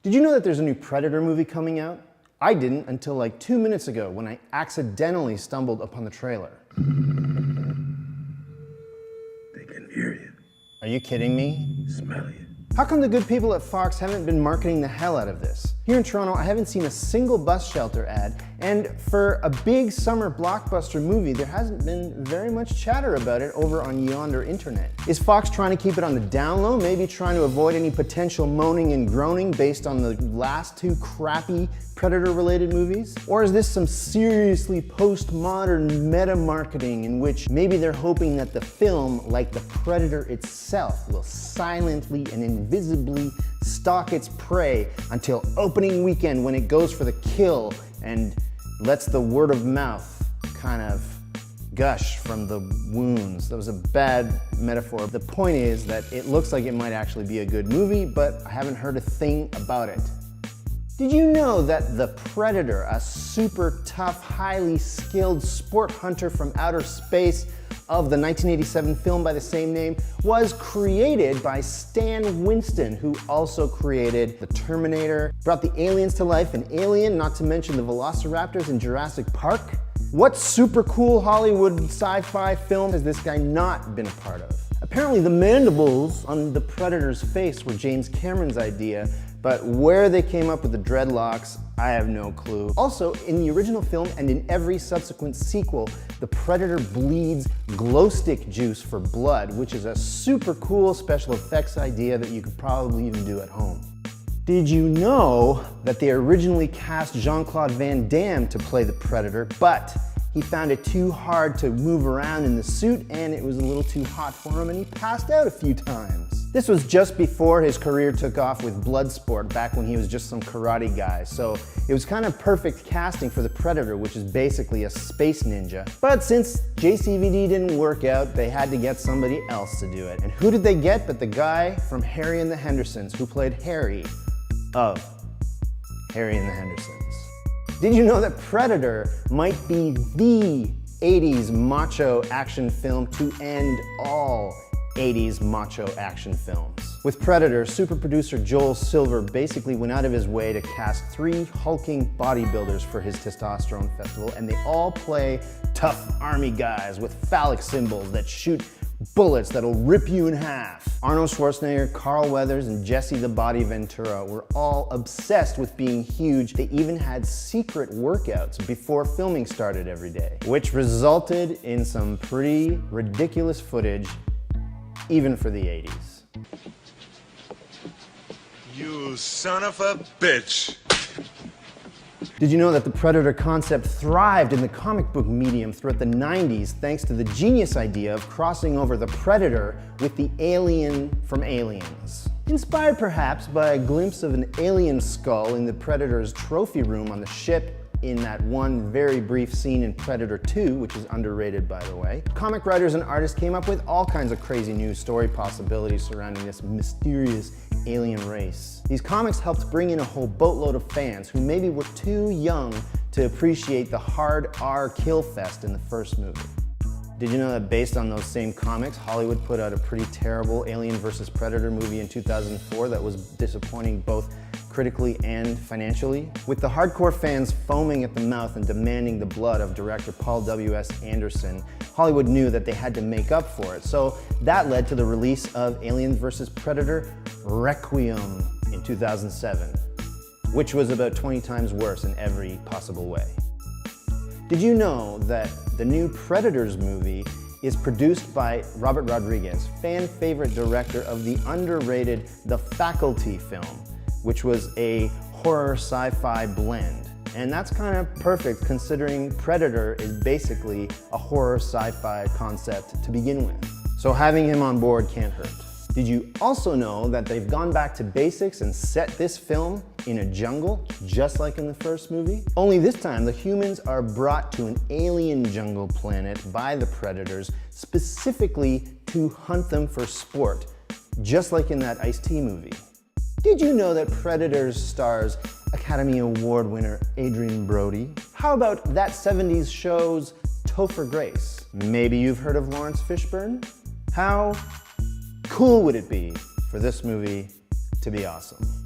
Did you know that there's a new Predator movie coming out? I didn't until like 2 minutes ago when I accidentally stumbled upon the trailer. They can hear you. Are you kidding me? Smell you. How come the good people at Fox haven't been marketing the hell out of this? Here in Toronto, I haven't seen a single bus shelter ad, and for a big summer blockbuster movie, there hasn't been very much chatter about it over on yonder internet. Is Fox trying to keep it on the down low, maybe trying to avoid any potential moaning and groaning based on the last two crappy Predator-related movies? Or is this some seriously postmodern meta-marketing in which maybe they're hoping that the film, like the Predator itself, will silently and invisibly stalk its prey until opening weekend when it goes for the kill and lets the word of mouth kind of gush from the wounds. That was a bad metaphor. The point is that it looks like it might actually be a good movie, but I haven't heard a thing about it. Did you know that the Predator, a super tough, highly skilled sport hunter from outer space of the 1987 film by the same name, was created by Stan Winston, who also created The Terminator, brought the aliens to life in Alien, not to mention the Velociraptors in Jurassic Park? What super cool Hollywood sci-fi film has this guy not been a part of? Apparently the mandibles on the Predator's face were James Cameron's idea, but where they came up with the dreadlocks, I have no clue. Also, in the original film and in every subsequent sequel, the Predator bleeds glow stick juice for blood, which is a super cool special effects idea that you could probably even do at home. Did you know that they originally cast Jean-Claude Van Damme to play the Predator, but he found it too hard to move around in the suit and it was a little too hot for him and he passed out a few times. This was just before his career took off with Bloodsport, back when he was just some karate guy, so it was kind of perfect casting for the Predator, which is basically a space ninja. But since JCVD didn't work out, they had to get somebody else to do it. And who did they get but the guy from Harry and the Hendersons, who played Harry of Harry and the Hendersons. Did you know that Predator might be the 80s macho action film to end all 80s macho action films? With Predator, super producer Joel Silver basically went out of his way to cast 3 hulking bodybuilders for his testosterone festival, and they all play tough army guys with phallic symbols that shoot bullets that'll rip you in half. Arnold Schwarzenegger, Carl Weathers, and Jesse the Body Ventura were all obsessed with being huge. They even had secret workouts before filming started every day, which resulted in some pretty ridiculous footage, even for the 80s. You son of a bitch. Did you know that the Predator concept thrived in the comic book medium throughout the 90s thanks to the genius idea of crossing over the Predator with the alien from Aliens? Inspired perhaps by a glimpse of an alien skull in the Predator's trophy room on the ship in that one very brief scene in Predator 2, which is underrated by the way, comic writers and artists came up with all kinds of crazy new story possibilities surrounding this mysterious alien race. These comics helped bring in a whole boatload of fans who maybe were too young to appreciate the hard R kill fest in the first movie. Did you know that based on those same comics, Hollywood put out a pretty terrible Alien vs. Predator movie in 2004 that was disappointing both critically and financially? With the hardcore fans foaming at the mouth and demanding the blood of director Paul W.S. Anderson, Hollywood knew that they had to make up for it. So that led to the release of Alien vs. Predator Requiem in 2007, which was about 20 times worse in every possible way. Did you know that the new Predators movie is produced by Robert Rodriguez, fan favorite director of the underrated The Faculty film, which was a horror sci-fi blend? And that's kind of perfect considering Predator is basically a horror sci-fi concept to begin with. So having him on board can't hurt. Did you also know that they've gone back to basics and set this film in a jungle, just like in the first movie? Only this time, the humans are brought to an alien jungle planet by the Predators, specifically to hunt them for sport, just like in that Ice-T movie. Did you know that Predators stars Academy Award winner Adrien Brody? How about that 70s show's Topher Grace? Maybe you've heard of Lawrence Fishburne? How cool would it be for this movie to be awesome?